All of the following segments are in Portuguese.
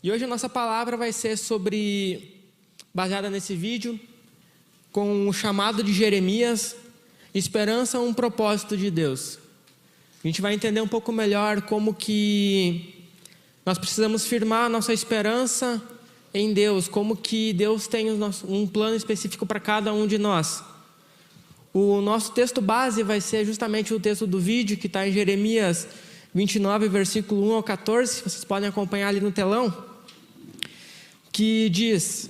E hoje a nossa palavra vai ser baseada nesse vídeo, com o chamado de Jeremias, esperança, um propósito de Deus. A gente vai entender um pouco melhor como que nós precisamos firmar a nossa esperança em Deus, como que Deus tem um plano específico para cada um de nós. O nosso texto base vai ser justamente o texto do vídeo, que está em Jeremias 29, versículo 1 ao 14, vocês podem acompanhar ali no telão, que diz: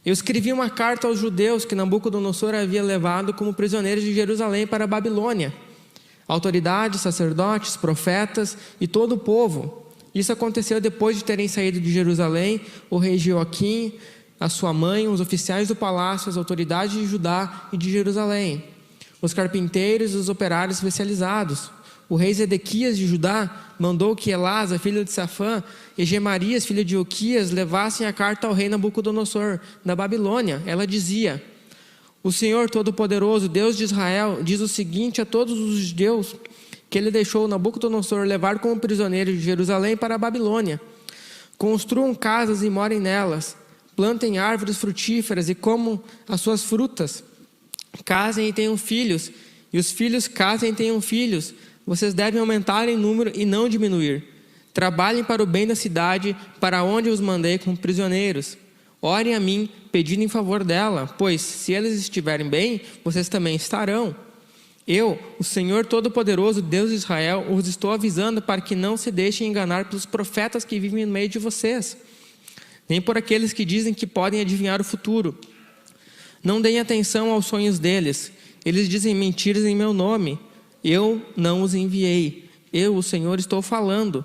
Eu escrevi uma carta aos judeus que Nabucodonosor havia levado como prisioneiros de Jerusalém para a Babilônia, autoridades, sacerdotes, profetas e todo o povo. Isso aconteceu depois de terem saído de Jerusalém o rei Joaquim, a sua mãe, os oficiais do palácio, as autoridades de Judá e de Jerusalém, os carpinteiros e os operários especializados. O rei Zedequias de Judá mandou que Elasa, filho de Safã, e Gemarias, filho de Ilquias, levassem a carta ao rei Nabucodonosor, da Babilônia. Ela dizia: O Senhor Todo-Poderoso, Deus de Israel, diz o seguinte a todos os judeus que ele deixou Nabucodonosor levar como prisioneiro de Jerusalém para a Babilônia. Construam casas e morem nelas, plantem árvores frutíferas e comam as suas frutas. Casem e tenham filhos, e os filhos casem e tenham filhos. Vocês devem aumentar em número e não diminuir. Trabalhem para o bem da cidade, para onde os mandei como prisioneiros. Orem a mim, pedindo em favor dela, pois, se eles estiverem bem, vocês também estarão. Eu, o Senhor Todo-Poderoso, Deus de Israel, os estou avisando para que não se deixem enganar pelos profetas que vivem no meio de vocês, nem por aqueles que dizem que podem adivinhar o futuro. Não deem atenção aos sonhos deles. Eles dizem mentiras em meu nome. Eu não os enviei. Eu, o Senhor, estou falando.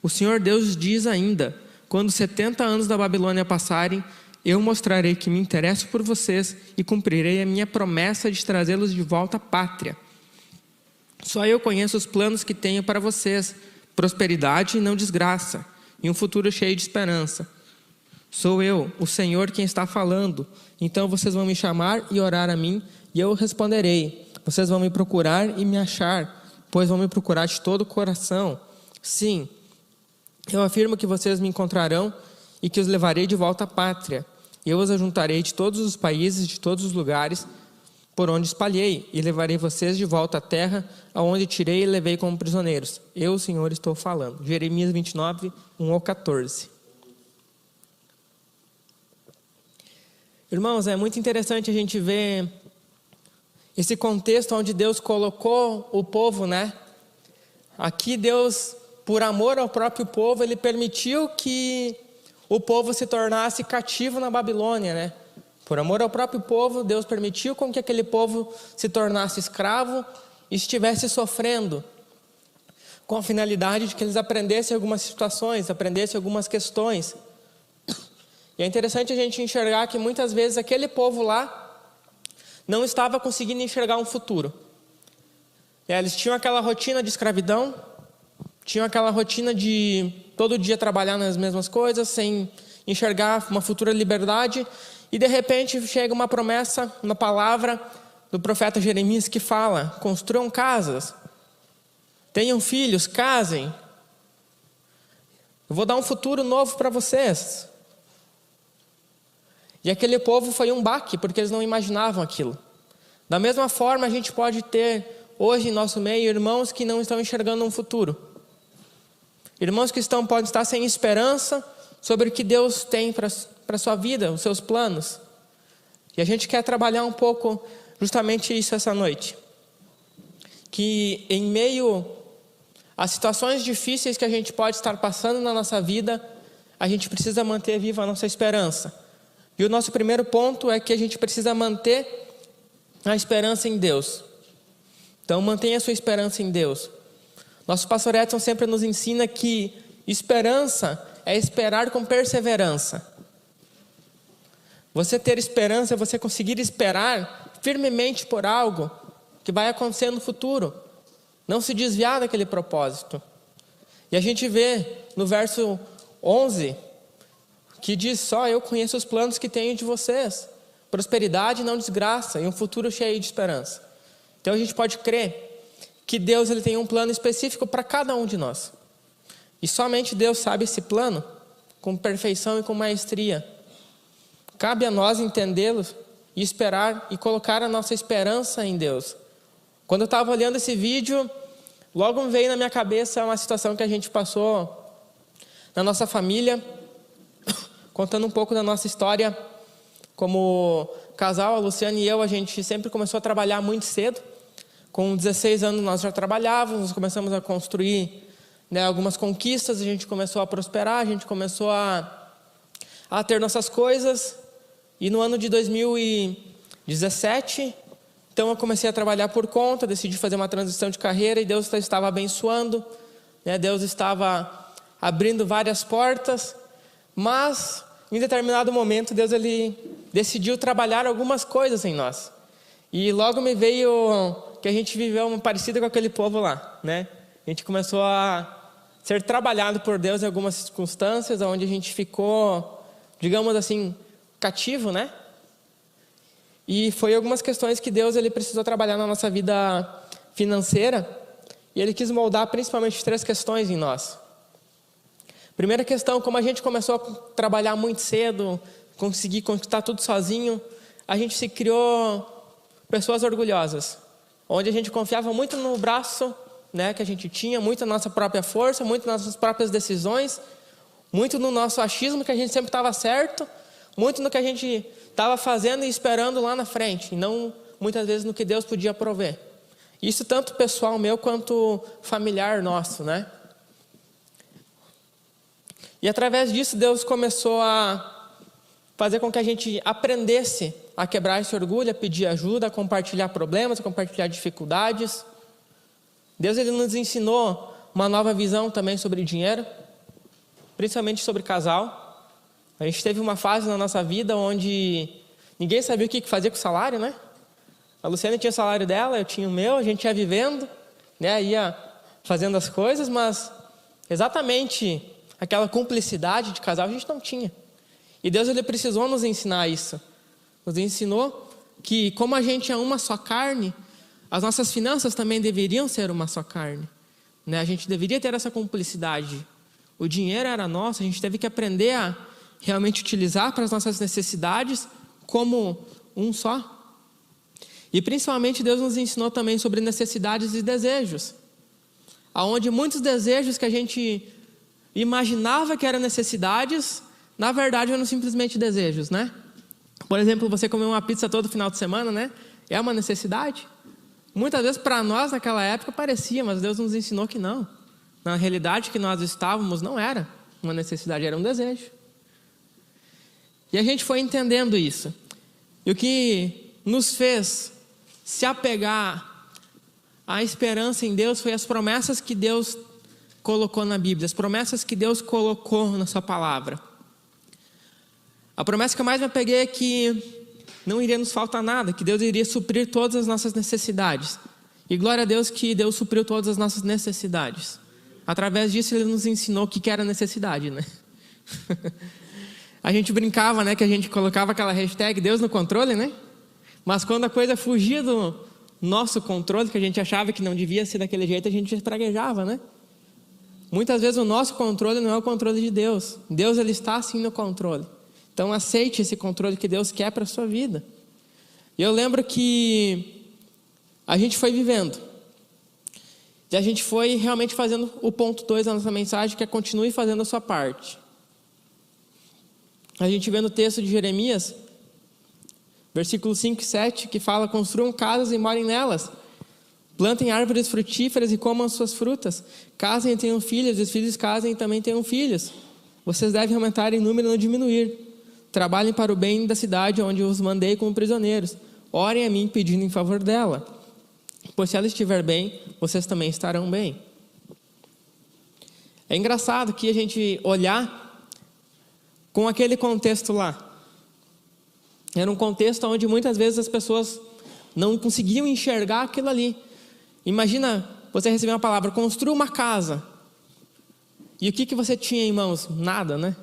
O Senhor Deus diz ainda: quando 70 anos da Babilônia passarem, eu mostrarei que me interesso por vocês e cumprirei a minha promessa de trazê-los de volta à pátria. Só eu conheço os planos que tenho para vocês: prosperidade e não desgraça, e um futuro cheio de esperança. Sou eu, o Senhor, quem está falando. Então vocês vão me chamar e orar a mim, e eu responderei. Vocês vão me procurar e me achar, pois vão me procurar de todo o coração. Sim, eu afirmo que vocês me encontrarão e que os levarei de volta à pátria. Eu os ajuntarei de todos os países, de todos os lugares por onde espalhei, e levarei vocês de volta à terra, aonde tirei e levei como prisioneiros. Eu, o Senhor, estou falando. Jeremias 29, 1 ao 14. Irmãos, é muito interessante a gente ver esse contexto onde Deus colocou o povo, né? Aqui Deus, por amor ao próprio povo, Ele permitiu que o povo se tornasse cativo na Babilônia, né? Por amor ao próprio povo, Deus permitiu com que aquele povo se tornasse escravo e estivesse sofrendo, com a finalidade de que eles aprendessem algumas situações, aprendessem algumas questões. E é interessante a gente enxergar que muitas vezes aquele povo lá não estava conseguindo enxergar um futuro. Eles tinham aquela rotina de escravidão, tinham aquela rotina de todo dia trabalhar nas mesmas coisas, sem enxergar uma futura liberdade, e de repente chega uma promessa, uma palavra do profeta Jeremias que fala: construam casas, tenham filhos, casem, eu vou dar um futuro novo para vocês. E aquele povo foi um baque, porque eles não imaginavam aquilo. Da mesma forma, a gente pode ter hoje em nosso meio irmãos que não estão enxergando um futuro. Irmãos que podem estar sem esperança sobre o que Deus tem para a sua vida, os seus planos. E a gente quer trabalhar um pouco justamente isso essa noite. Que em meio às situações difíceis que a gente pode estar passando na nossa vida, a gente precisa manter viva a nossa esperança. E o nosso primeiro ponto é que a gente precisa manter a esperança em Deus. Então, mantenha a sua esperança em Deus. Nosso pastor Edson sempre nos ensina que esperança é esperar com perseverança. Você ter esperança é você conseguir esperar firmemente por algo que vai acontecer no futuro. Não se desviar daquele propósito. E a gente vê no verso 11... que diz: só eu conheço os planos que tenho de vocês, prosperidade e não desgraça, e um futuro cheio de esperança. Então a gente pode crer que Deus ele tem um plano específico para cada um de nós. E somente Deus sabe esse plano, com perfeição e com maestria. Cabe a nós entendê-los e esperar e colocar a nossa esperança em Deus. Quando eu estava olhando esse vídeo, logo me veio na minha cabeça uma situação que a gente passou na nossa família, contando um pouco da nossa história. Como casal, a Luciana e eu, a gente sempre começou a trabalhar muito cedo. Com 16 anos nós já trabalhávamos, começamos a construir, né, algumas conquistas, a gente começou a prosperar, a gente começou a ter nossas coisas. E no ano de 2017, então eu comecei a trabalhar por conta, decidi fazer uma transição de carreira e Deus estava abençoando, né? Deus estava abrindo várias portas, mas em determinado momento Deus ele decidiu trabalhar algumas coisas em nós. E logo me veio que a gente viveu uma parecida com aquele povo lá, né? A gente começou a ser trabalhado por Deus em algumas circunstâncias, onde a gente ficou, digamos assim, cativo, né? E foi algumas questões que Deus ele precisou trabalhar na nossa vida financeira, e Ele quis moldar principalmente 3 questões em nós. Primeira questão, como a gente começou a trabalhar muito cedo, conseguir conquistar tudo sozinho, a gente se criou pessoas orgulhosas, onde a gente confiava muito no braço, né, que a gente tinha, muito na nossa própria força, muito nas nossas próprias decisões, muito no nosso achismo que a gente sempre estava certo, muito no que a gente estava fazendo e esperando lá na frente, e não muitas vezes no que Deus podia prover. Isso tanto pessoal meu quanto familiar nosso, né? E através disso Deus começou a fazer com que a gente aprendesse a quebrar esse orgulho, a pedir ajuda, a compartilhar problemas, a compartilhar dificuldades. Deus ele nos ensinou uma nova visão também sobre dinheiro, principalmente sobre casal. A gente teve uma fase na nossa vida onde ninguém sabia o que fazer com o salário, né? A Luciana tinha o salário dela, eu tinha o meu, a gente ia vivendo, né? Ia fazendo as coisas, mas exatamente aquela cumplicidade de casal a gente não tinha. E Deus ele precisou nos ensinar isso. Nos ensinou que como a gente é uma só carne, as nossas finanças também deveriam ser uma só carne, né? A gente deveria ter essa cumplicidade. O dinheiro era nosso, a gente teve que aprender a realmente utilizar para as nossas necessidades como um só. E principalmente Deus nos ensinou também sobre necessidades e desejos, aonde muitos desejos que a gente imaginava que eram necessidades, na verdade eram simplesmente desejos, né? Por exemplo, você comer uma pizza todo final de semana, né? É uma necessidade. Muitas vezes para nós naquela época parecia, mas Deus nos ensinou que não. Na realidade que nós estávamos não era uma necessidade, era um desejo. E a gente foi entendendo isso. E o que nos fez se apegar à esperança em Deus foi as promessas que Deus colocou na Bíblia, as promessas que Deus colocou na sua palavra. A promessa que eu mais me apeguei é que não iria nos faltar nada, que Deus iria suprir todas as nossas necessidades. E glória a Deus que Deus supriu todas as nossas necessidades. Através disso Ele nos ensinou o que era necessidade, né? A gente brincava, né, que a gente colocava aquela hashtag Deus no controle, né? Mas quando a coisa fugia do nosso controle, que a gente achava que não devia ser daquele jeito, a gente praguejava, né? Muitas vezes o nosso controle não é o controle de Deus. Deus ele está sim no controle. Então aceite esse controle que Deus quer para a sua vida. E eu lembro que a gente foi vivendo. E a gente foi realmente fazendo o ponto 2 da nossa mensagem, que é continue fazendo a sua parte. A gente vê no texto de Jeremias, versículos 5 e 7, que fala: construam casas e morem nelas. Plantem árvores frutíferas e comam as suas frutas. Casem e tenham filhos, e os filhos casem e também tenham filhos. Vocês devem aumentar em número e não diminuir. Trabalhem para o bem da cidade onde os mandei como prisioneiros. Orem a mim pedindo em favor dela. Pois se ela estiver bem, vocês também estarão bem. É engraçado que a gente olhar com aquele contexto lá. Era um contexto onde muitas vezes as pessoas não conseguiam enxergar aquilo ali. Imagina você receber uma palavra: construa uma casa. E o que você tinha em mãos? Nada, né?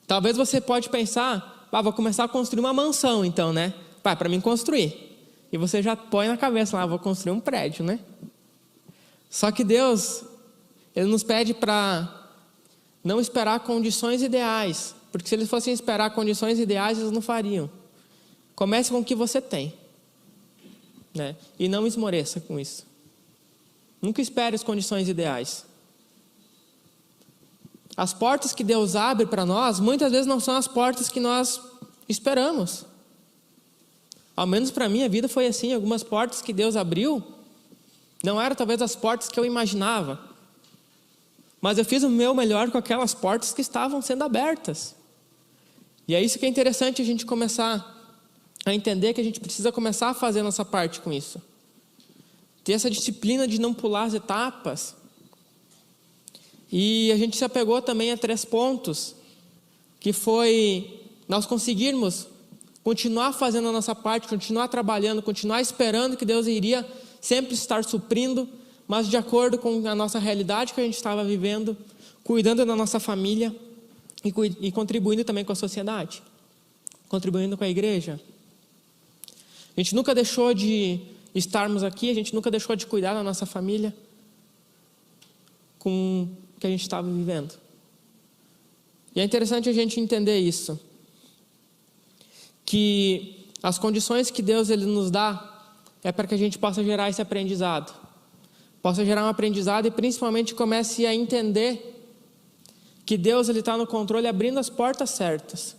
Talvez você pode pensar: vou começar a construir uma mansão então, né? Para mim construir. E você já põe na cabeça lá: vou construir um prédio, né? Só que Deus, Ele nos pede para não esperar condições ideais, porque se eles fossem esperar condições ideais, eles não fariam. Comece com o que você tem, né? E não esmoreça com isso. Nunca espere as condições ideais. As portas que Deus abre para nós, muitas vezes não são as portas que nós esperamos. Ao menos para mim a vida foi assim. Algumas portas que Deus abriu não eram talvez as portas que eu imaginava, mas eu fiz o meu melhor com aquelas portas que estavam sendo abertas. E é isso que é interessante a gente começar a entender, que a gente precisa começar a fazer a nossa parte com isso. Ter essa disciplina de não pular as etapas. E a gente se apegou também a 3 pontos, que foi nós conseguirmos continuar fazendo a nossa parte, continuar trabalhando, continuar esperando que Deus iria sempre estar suprindo, mas de acordo com a nossa realidade que a gente estava vivendo, cuidando da nossa família e contribuindo também com a sociedade, contribuindo com a igreja. A gente nunca deixou de estarmos aqui, a gente nunca deixou de cuidar da nossa família com o que a gente estava vivendo. E é interessante a gente entender isso, que as condições que Deus ele nos dá é para que a gente possa gerar esse aprendizado. Possa gerar um aprendizado e principalmente comece a entender que Deus está no controle, abrindo as portas certas.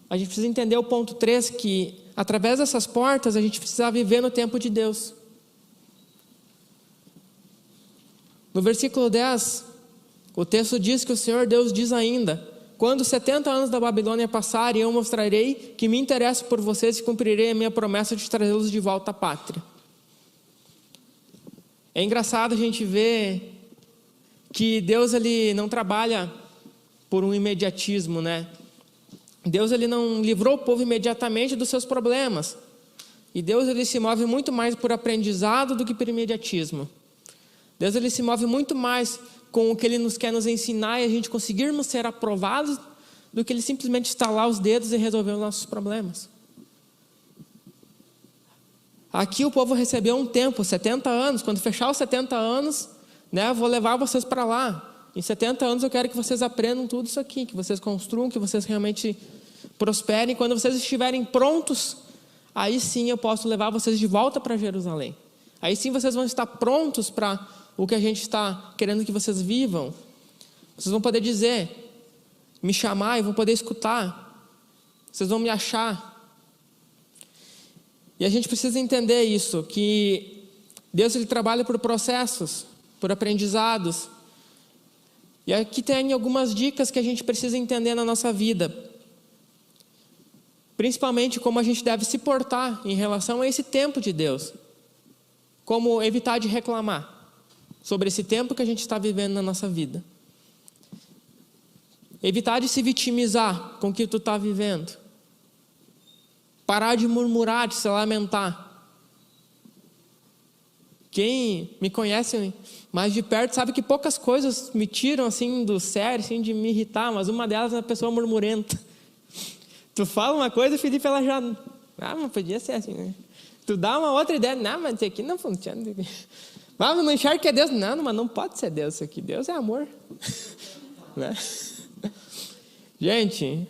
A gente precisa entender o ponto 3, que através dessas portas a gente precisa viver no tempo de Deus. No versículo 10, o texto diz que o Senhor Deus diz ainda: quando 70 anos da Babilônia passarem, eu mostrarei que me interesso por vocês e cumprirei a minha promessa de trazê-los de volta à pátria. É engraçado a gente ver que Deus ele não trabalha por um imediatismo, né? Deus ele não livrou o povo imediatamente dos seus problemas. E Deus ele se move muito mais por aprendizado do que por imediatismo. Deus ele se move muito mais com o que Ele nos quer nos ensinar e a gente conseguirmos ser aprovados, do que Ele simplesmente estalar os dedos e resolver os nossos problemas. Aqui o povo recebeu um tempo, 70 anos. Quando fechar os 70 anos, né, eu vou levar vocês para lá. Em 70 anos eu quero que vocês aprendam tudo isso aqui, que vocês construam, que vocês realmente prosperem. Quando vocês estiverem prontos, aí sim eu posso levar vocês de volta para Jerusalém. Aí sim vocês vão estar prontos para o que a gente está querendo que vocês vivam. Vocês vão poder dizer, me chamar e vão poder escutar. Vocês vão me achar. E a gente precisa entender isso, que Deus ele trabalha por processos, por aprendizados. E aqui tem algumas dicas que a gente precisa entender na nossa vida. Principalmente como a gente deve se portar em relação a esse tempo de Deus. Como evitar de reclamar sobre esse tempo que a gente está vivendo na nossa vida. Evitar de se vitimizar com o que tu está vivendo. Parar de murmurar, de se lamentar. Quem me conhece mais de perto sabe que poucas coisas me tiram assim do sério, assim, de me irritar, mas uma delas é a pessoa murmurenta. Tu fala uma coisa, Felipe, ela já... mas podia ser assim, né? Tu dá uma outra ideia, não, mas isso aqui não funciona. Mas não enxerga que é Deus. Não, mas não pode ser Deus isso aqui. Deus é amor. Né? Gente,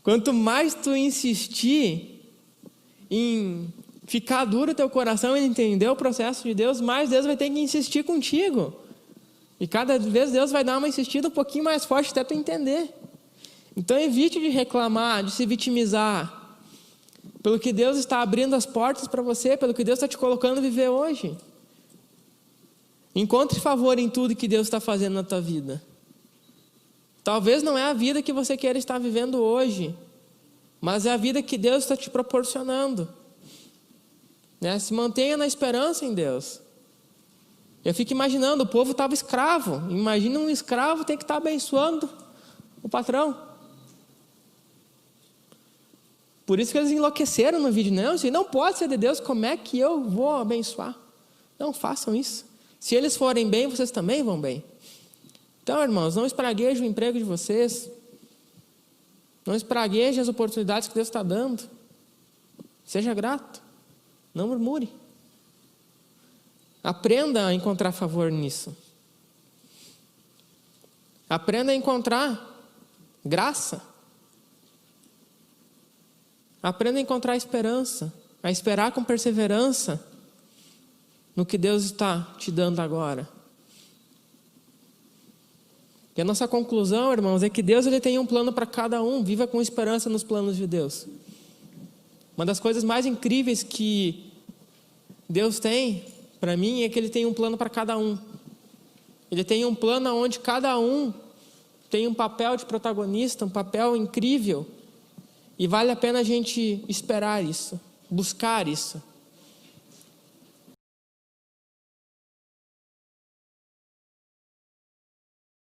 quanto mais tu insistir em ficar duro o teu coração e entender o processo de Deus, mais Deus vai ter que insistir contigo. E cada vez Deus vai dar uma insistida um pouquinho mais forte até tu entender. Então evite de reclamar, de se vitimizar. Pelo que Deus está abrindo as portas para você, pelo que Deus está te colocando a viver hoje. Encontre favor em tudo que Deus está fazendo na tua vida. Talvez não é a vida que você queira estar vivendo hoje, mas é a vida que Deus está te proporcionando. Né? Se mantenha na esperança em Deus. Eu fico imaginando, o povo estava escravo. Imagina um escravo ter que estar abençoando o patrão. Por isso que eles enlouqueceram no vídeo. Não, isso não pode ser de Deus, como é que eu vou abençoar? Não façam isso. Se eles forem bem, vocês também vão bem. Então, irmãos, não espraguejem o emprego de vocês. Não espraguejem as oportunidades que Deus está dando. Seja grato. Não murmure. Aprenda a encontrar favor nisso. Aprenda a encontrar graça. Aprenda a encontrar esperança, a esperar com perseverança no que Deus está te dando agora. E a nossa conclusão, irmãos, é que Deus ele tem um plano para cada um. Viva com esperança nos planos de Deus. Uma das coisas mais incríveis que Deus tem para mim é que Ele tem um plano para cada um. Ele tem um plano onde cada um tem um papel de protagonista, um papel incrível. E vale a pena a gente esperar isso, buscar isso.